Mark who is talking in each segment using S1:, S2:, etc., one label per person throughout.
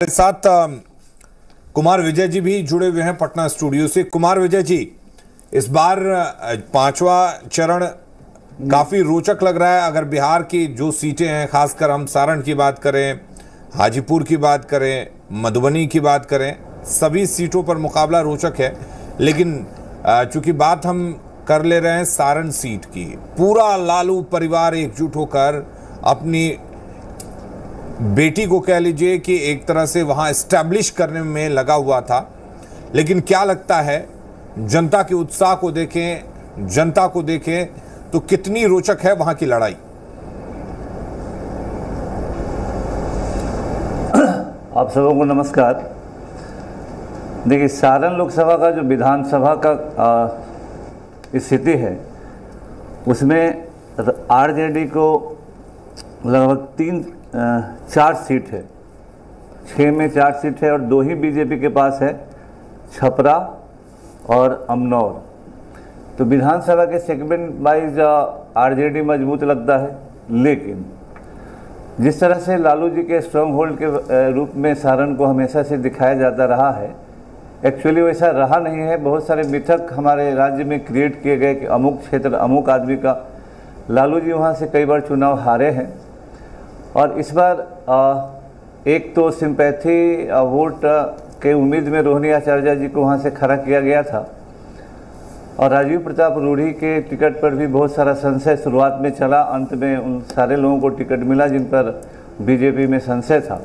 S1: हमारे साथ कुमार विजय जी भी जुड़े हुए हैं पटना स्टूडियो से। कुमार विजय जी, इस बार पांचवा चरण काफी रोचक लग रहा है। अगर बिहार की जो सीटें हैं, खासकर हम सारण की बात करें, हाजीपुर की बात करें, मधुबनी की बात करें, सभी सीटों पर मुकाबला रोचक है। लेकिन चूंकि बात हम कर ले रहे हैं सारण सीट की, पूरा लालू परिवार एकजुट होकर अपनी बेटी को कह लीजिए कि एक तरह से वहां एस्टैब्लिश करने में लगा हुआ था। लेकिन क्या लगता है, जनता के उत्साह को देखें, जनता को देखें तो कितनी रोचक है वहां की लड़ाई?
S2: आप सबों को नमस्कार। देखिए, सारण लोकसभा का जो विधानसभा का स्थिति है, उसमें आरजेडी को लगभग 4 सीट है, 6 में 4 सीट है और 2 ही बीजेपी के पास है, छपरा और अमनौर। तो विधानसभा के सेगमेंट वाइज आरजेडी मजबूत लगता है। लेकिन जिस तरह से लालू जी के स्ट्रॉन्ग होल्ड के रूप में सारण को हमेशा से दिखाया जाता रहा है, एक्चुअली वैसा रहा नहीं है। बहुत सारे मिथक हमारे राज्य में क्रिएट किए गए कि अमुक क्षेत्र अमुक आदमी का। लालू जी वहाँ से कई बार चुनाव हारे हैं और इस बार एक तो सिंपैथी वोट के उम्मीद में रोहिणी आचार्य जी को वहाँ से खड़ा किया गया था और राजीव प्रताप रूढ़ी के टिकट पर भी बहुत सारा संशय शुरुआत में चला। अंत में उन सारे लोगों को टिकट मिला जिन पर बीजेपी में संशय था।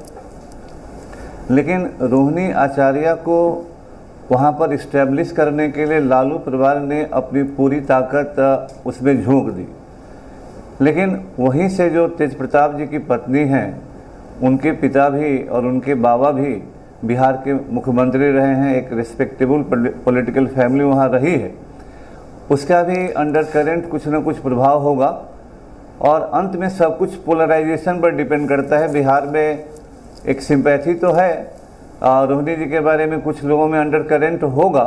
S2: लेकिन रोहिणी आचार्य को वहाँ पर इस्टेब्लिश करने के लिए लालू परिवार ने अपनी पूरी ताकत उसमें झोंक दी। लेकिन वहीं से जो तेज प्रताप जी की पत्नी हैं, उनके पिता भी और उनके बाबा भी बिहार के मुख्यमंत्री रहे हैं, एक रिस्पेक्टेबल पॉलिटिकल फैमिली वहाँ रही है, उसका भी अंडर करेंट कुछ ना कुछ प्रभाव होगा। और अंत में सब कुछ पोलराइजेशन पर डिपेंड करता है। बिहार में एक सिंपैथी तो है, रोहिणी जी के बारे में कुछ लोगों में अंडर करेंट होगा।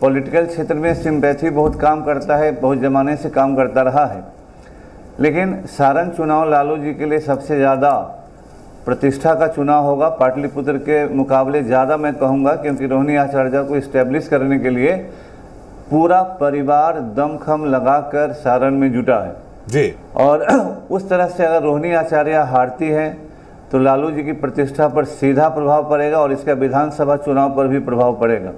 S2: पॉलिटिकल क्षेत्र में सिंपैथी बहुत काम करता है, बहुत ज़माने से काम करता रहा है। लेकिन सारण चुनाव लालू जी के लिए सबसे ज़्यादा प्रतिष्ठा का चुनाव होगा, पाटलिपुत्र के मुकाबले ज़्यादा मैं कहूँगा, क्योंकि रोहिणी आचार्य को इस्टेब्लिश करने के लिए पूरा परिवार दमखम लगाकर सारण में जुटा है
S1: जी।
S2: और उस तरह से अगर रोहिणी आचार्य हारती हैं तो लालू जी की प्रतिष्ठा पर सीधा प्रभाव पड़ेगा और इसका विधानसभा चुनाव पर भी प्रभाव पड़ेगा।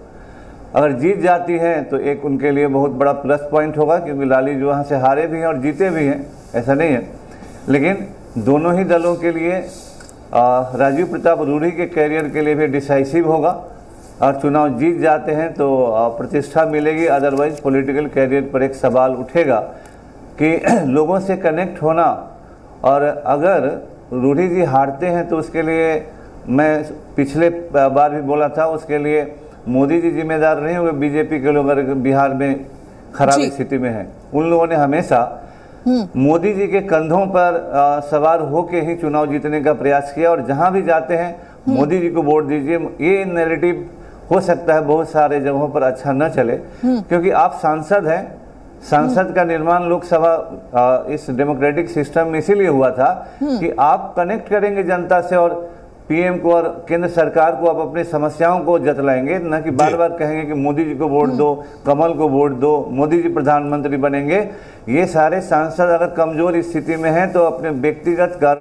S2: अगर जीत जाती हैं तो एक उनके लिए बहुत बड़ा प्लस पॉइंट होगा, क्योंकि लालू जी वहाँ से हारे भी हैं और जीते भी हैं, ऐसा नहीं है। लेकिन दोनों ही दलों के लिए राजीव प्रताप रूढ़ी के कैरियर के लिए भी डिसाइसिव होगा और चुनाव जीत जाते हैं तो प्रतिष्ठा मिलेगी। अदरवाइज पॉलिटिकल कैरियर पर एक सवाल उठेगा कि लोगों से कनेक्ट होना। और अगर रूढ़ी जी हारते हैं तो उसके लिए मैं पिछले बार भी बोला था, उसके लिए मोदी जी जिम्मेदार नहीं होंगे। बीजेपी के लोग अगर बिहार में खराब स्थिति में हैं, उन लोगों ने हमेशा मोदी जी के कंधों पर सवार होकर ही चुनाव जीतने का प्रयास किया और जहां भी जाते हैं मोदी जी को वोट दीजिए। ये नैरेटिव हो सकता है बहुत सारे जगहों पर अच्छा न चले, क्योंकि आप सांसद हैं। सांसद का निर्माण लोकसभा इस डेमोक्रेटिक सिस्टम में इसीलिए हुआ था कि आप कनेक्ट करेंगे जनता से और पीएम को और केंद्र सरकार को आप अपनी समस्याओं को जतलाएंगे, न कि बार बार कहेंगे कि मोदी जी को वोट दो, कमल को वोट दो, मोदी जी प्रधानमंत्री बनेंगे। ये सारे सांसद अगर कमजोर स्थिति में हैं तो अपने व्यक्तिगत